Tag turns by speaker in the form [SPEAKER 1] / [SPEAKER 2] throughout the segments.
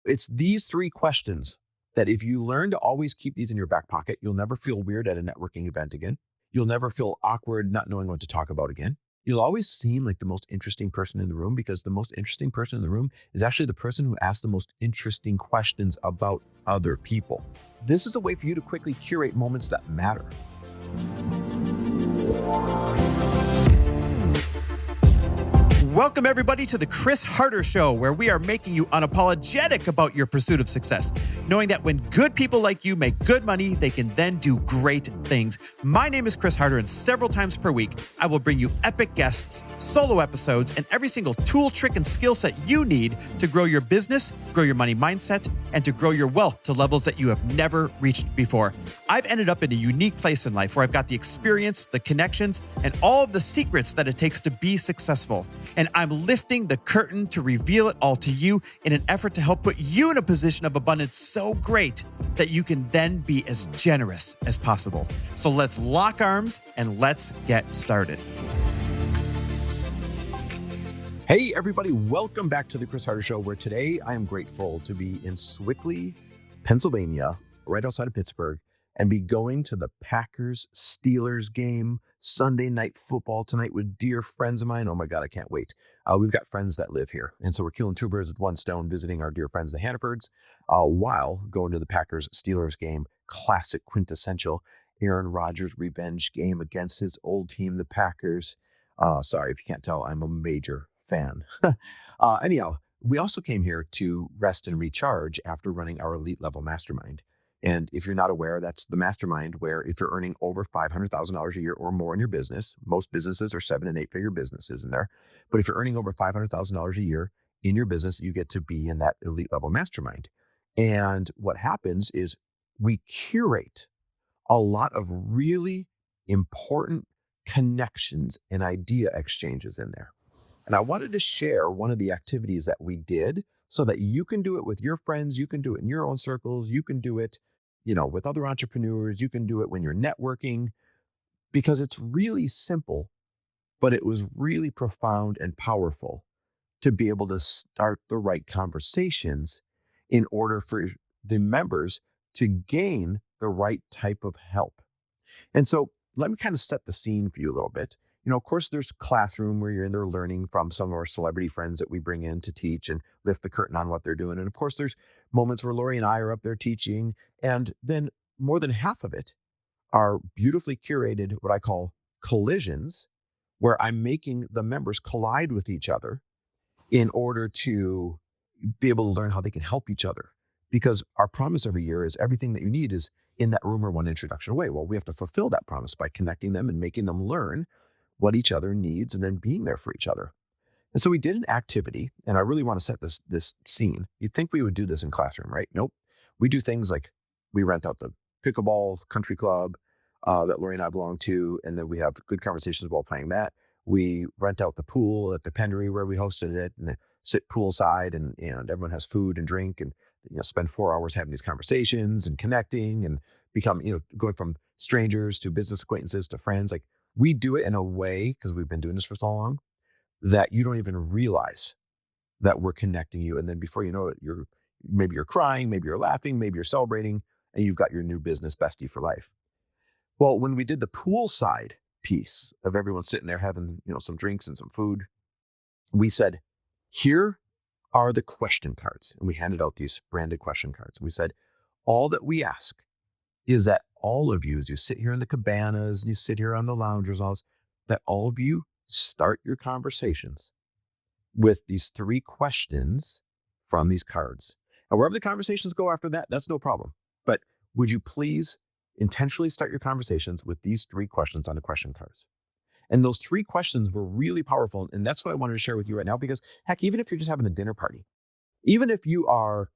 [SPEAKER 1] It's these three questions that if you learn to always keep these in your back pocket, you'll never feel weird at a networking event again. You'll never feel awkward not knowing what to talk about again. You'll always seem like the most interesting person in the room because the most interesting person in the room is actually the person who asks the most interesting questions about other people. This is a way for you to quickly curate moments that matter.
[SPEAKER 2] Welcome, everybody, to the Chris Harder Show, where we are making you unapologetic about your pursuit of success, knowing that when good people like you make good money, they can then do great things. My name is Chris Harder, and several times per week, I will bring you epic guests, solo episodes, and every single tool, trick, and skill set you need to grow your business, grow your money mindset, and to grow your wealth to levels that you have never reached before. I've ended up in a unique place in life where I've got the experience, the connections, and all of the secrets that it takes to be successful. And I'm lifting the curtain to reveal it all to you in an effort to help put you in a position of abundance so great that you can then be as generous as possible. So let's lock arms and let's get started.
[SPEAKER 1] Hey, everybody, welcome back to the Chris Harder Show, where today I am grateful to be in Sewickley, Pennsylvania, right outside of Pittsburgh, and be going to the Packers-Steelers game, Sunday night football tonight with dear friends of mine. Oh my God, I can't wait. We've got friends that live here. And so we're killing two birds with one stone, visiting our dear friends, the Hannafords, while going to the Packers-Steelers game. Classic, quintessential Aaron Rodgers revenge game against his old team, the Packers. Sorry if you can't tell, I'm a major fan. Anyhow, we also came here to rest and recharge after running our elite level mastermind. And if you're not aware, that's the mastermind where if you're earning over $500,000 a year or more in your business, most businesses are 7 and 8 figure businesses in there. But if you're earning over $500,000 a year in your business, you get to be in that elite level mastermind. And what happens is we curate a lot of really important connections and idea exchanges in there. And I wanted to share one of the activities that we did so that you can do it with your friends. You can do it in your own circles. You can do it, with other entrepreneurs. You can do it when you're networking, because it's really simple, but it was really profound and powerful to be able to start the right conversations in order for the members to gain the right type of help. And so let me kind of set the scene for you a little bit. Of course, there's a classroom where you're in there learning from some of our celebrity friends that we bring in to teach and lift the curtain on what they're doing. And of course, there's moments where Lori and I are up there teaching. And then more than half of it are beautifully curated, what I call collisions, where I'm making the members collide with each other in order to be able to learn how they can help each other. Because our promise every year is everything that you need is in that room or one introduction away. Well, we have to fulfill that promise by connecting them and making them learn what each other needs and then being there for each other. And so we did an activity, and I really want to set this scene. You'd think we would do this in classroom, right? Nope. We do things like we rent out the pickleball country club that Lori and I belong to, and then we have good conversations while playing that. We rent out the pool at the Pendery where we hosted it, and then sit poolside, and everyone has food and drink, and spend 4 hours having these conversations and connecting and become, going from strangers to business acquaintances to friends. Like, we do it in a way, because we've been doing this for so long, that you don't even realize that we're connecting you. And then before you know it, maybe you're crying, maybe you're laughing, maybe you're celebrating, and you've got your new business bestie for life. Well, when we did the poolside piece of everyone sitting there having, some drinks and some food, we said, here are the question cards. And we handed out these branded question cards. We said, all that we ask is that all of you, as you sit here in the cabanas and you sit here on the loungers, that all of you start your conversations with these 3 questions from these cards. And wherever the conversations go after that, that's no problem. But would you please intentionally start your conversations with these 3 questions on the question cards? And those 3 questions were really powerful. And that's what I wanted to share with you right now, because heck, even if you're just having a dinner party, even if you are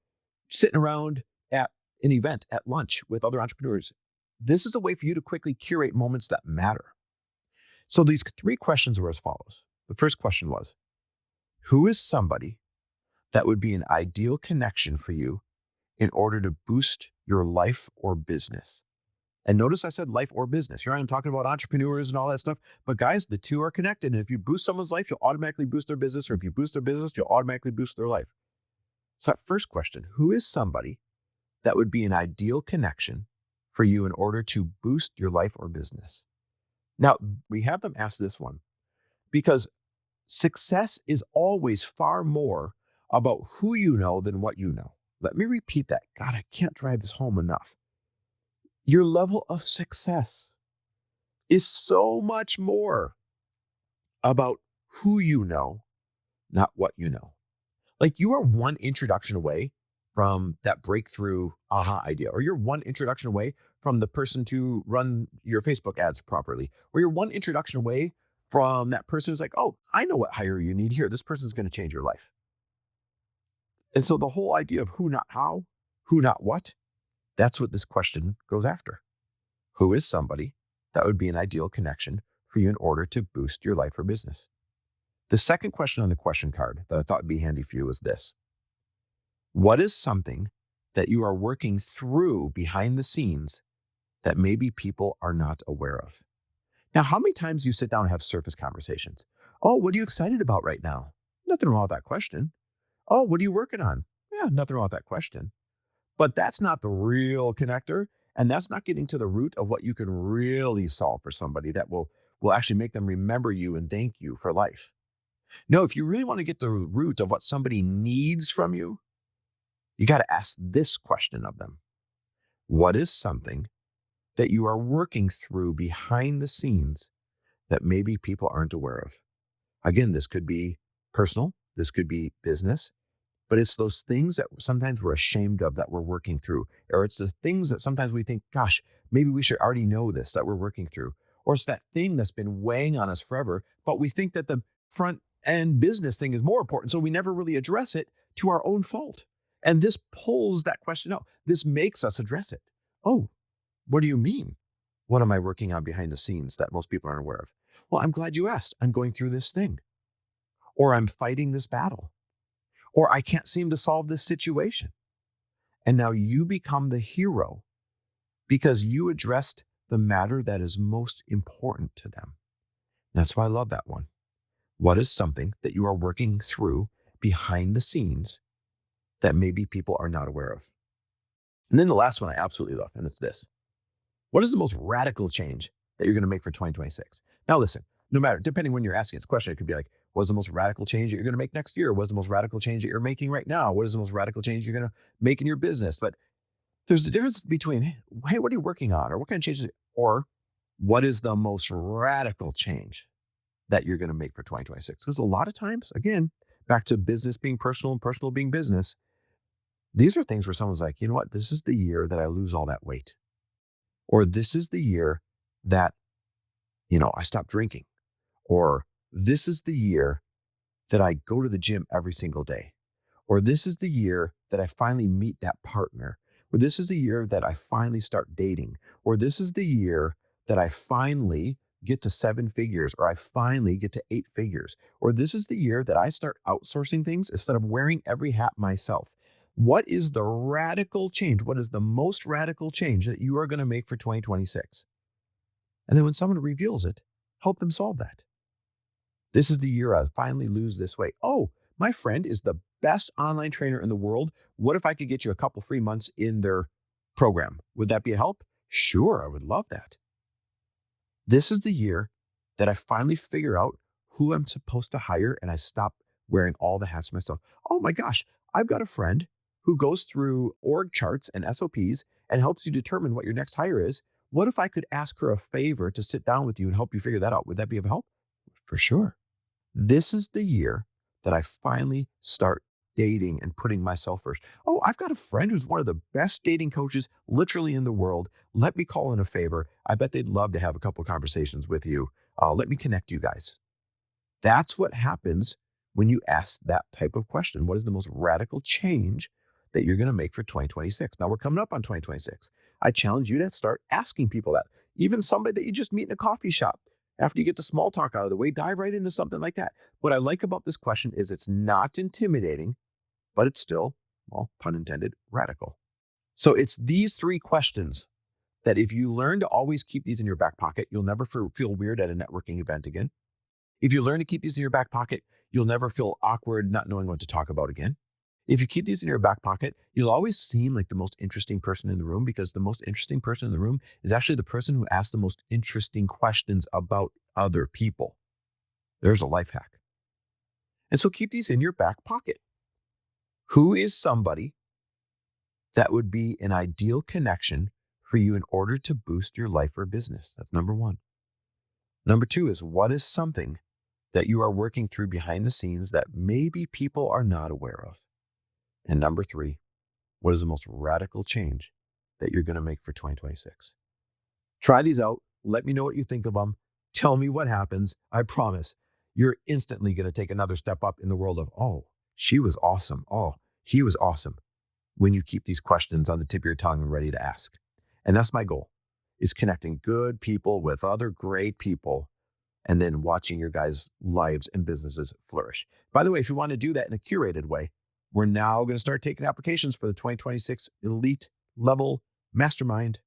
[SPEAKER 1] sitting around at an event at lunch with other entrepreneurs, this is a way for you to quickly curate moments that matter. So these 3 questions were as follows. The first question was, who is somebody that would be an ideal connection for you in order to boost your life or business? And notice I said life or business. Here I am talking about entrepreneurs and all that stuff. But guys, the two are connected. And if you boost someone's life, you'll automatically boost their business. Or if you boost their business, you'll automatically boost their life. So that first question, who is somebody that would be an ideal connection for you in order to boost your life or business? Now, we have them ask this one because success is always far more about who you know than what you know. Let me repeat that. God, I can't drive this home enough. Your level of success is so much more about who you know, not what you know. Like you are one introduction away from that breakthrough aha idea, or you're one introduction away from the person to run your Facebook ads properly, or you're one introduction away from that person who's like, oh, I know what hire you need here. This person's going to change your life. And so the whole idea of who, not how, who, not what, that's what this question goes after. Who is somebody that would be an ideal connection for you in order to boost your life or business? The second question on the question card that I thought would be handy for you is this. What is something that you are working through behind the scenes that maybe people are not aware of? Now, how many times do you sit down and have surface conversations? Oh, what are you excited about right now? Nothing wrong with that question. Oh, what are you working on? Yeah, nothing wrong with that question. But that's not the real connector. And that's not getting to the root of what you can really solve for somebody that will actually make them remember you and thank you for life. No, if you really want to get the root of what somebody needs from you, you got to ask this question of them. What is something that you are working through behind the scenes that maybe people aren't aware of? Again, this could be personal, this could be business, but it's those things that sometimes we're ashamed of that we're working through, or it's the things that sometimes we think, gosh, maybe we should already know this that we're working through, or it's that thing that's been weighing on us forever, but we think that the front end business thing is more important, so we never really address it to our own fault. And this pulls that question out. This makes us address it. Oh, what do you mean? What am I working on behind the scenes that most people aren't aware of? Well, I'm glad you asked. I'm going through this thing, or I'm fighting this battle, or I can't seem to solve this situation. And now you become the hero because you addressed the matter that is most important to them. That's why I love that one. What is something that you are working through behind the scenes that maybe people are not aware of? And then the last one I absolutely love, and it's this. What is the most radical change that you're going to make for 2026? Now, listen, no matter, depending when you're asking this question, it could be like, what's the most radical change that you're going to make next year? What's the most radical change that you're making right now? What is the most radical change you're going to make in your business? But there's a difference between, hey, what are you working on? Or what kind of changes? Or what is the most radical change that you're going to make for 2026? Because a lot of times, again, back to business being personal and personal being business, these are things where someone's like, you know what? This is the year that I lose all that weight. Or this is the year that, I stop drinking. Or this is the year that I go to the gym every single day. Or this is the year that I finally meet that partner. Or this is the year that I finally start dating. Or this is the year that I finally get to 7 figures, or I finally get to 8 figures. Or this is the year that I start outsourcing things instead of wearing every hat myself. What is the radical change? What is the most radical change that you are going to make for 2026? And then when someone reveals it, help them solve that. This is the year I finally lose this weight. Oh, my friend is the best online trainer in the world. What if I could get you a couple free months in their program? Would that be a help? Sure, I would love that. This is the year that I finally figure out who I'm supposed to hire and I stop wearing all the hats myself. Oh my gosh, I've got a friend who goes through org charts and SOPs and helps you determine what your next hire is. What if I could ask her a favor to sit down with you and help you figure that out? Would that be of help? For sure. This is the year that I finally start dating and putting myself first. Oh, I've got a friend who's one of the best dating coaches literally in the world. Let me call in a favor. I bet they'd love to have a couple of conversations with you. Let me connect you guys. That's what happens when you ask that type of question. What is the most radical change that you're going to make for 2026? Now we're coming up on 2026. I challenge you to start asking people that. Even somebody that you just meet in a coffee shop. After you get the small talk out of the way, dive right into something like that. What I like about this question is it's not intimidating, but it's still, well, pun intended, radical. So it's these 3 questions that if you learn to always keep these in your back pocket, you'll never feel weird at a networking event again. If you learn to keep these in your back pocket, you'll never feel awkward not knowing what to talk about again. If you keep these in your back pocket, you'll always seem like the most interesting person in the room, because the most interesting person in the room is actually the person who asks the most interesting questions about other people. There's a life hack. And so keep these in your back pocket. Who is somebody that would be an ideal connection for you in order to boost your life or business? That's number one. Number two is, what is something that you are working through behind the scenes that maybe people are not aware of? And number three, what is the most radical change that you're going to make for 2026? Try these out. Let me know what you think of them. Tell me what happens. I promise you're instantly going to take another step up in the world of, oh, she was awesome. Oh, he was awesome. When you keep these questions on the tip of your tongue and ready to ask. And that's my goal, is connecting good people with other great people, and then watching your guys' lives and businesses flourish. By the way, if you want to do that in a curated way, we're now going to start taking applications for the 2026 Elite Level Mastermind.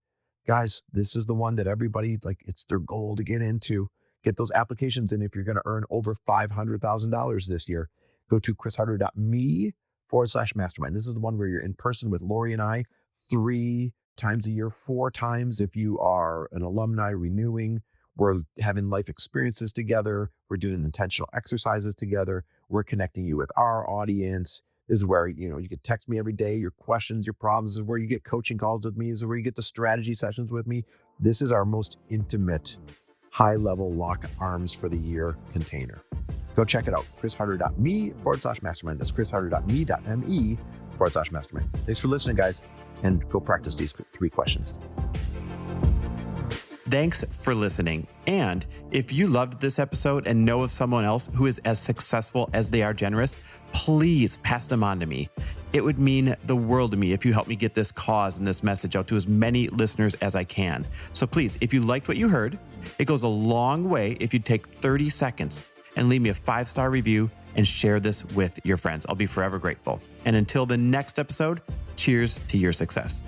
[SPEAKER 1] Guys, this is the one that everybody, like, it's their goal to get into. Get those applications in if you're going to earn over $500,000 this year. Go to chrisharder.me/mastermind. This is the one where you're in person with Lori and I 3 times a year, 4 times if you are an alumni renewing. We're having life experiences together. We're doing intentional exercises together. We're connecting you with our audience. This is where, you can text me every day, your questions, your problems. This is where you get coaching calls with me. This is where you get the strategy sessions with me. This is our most intimate, high-level lock arms for the year container. Go check it out. chrisharder.me/mastermind. That's chrisharder.me.me/mastermind. Thanks for listening, guys. And go practice these 3 questions.
[SPEAKER 2] Thanks for listening. And if you loved this episode and know of someone else who is as successful as they are generous, please pass them on to me. It would mean the world to me if you help me get this cause and this message out to as many listeners as I can. So please, if you liked what you heard, it goes a long way if you take 30 seconds and leave me a 5-star review and share this with your friends. I'll be forever grateful. And until the next episode, cheers to your success.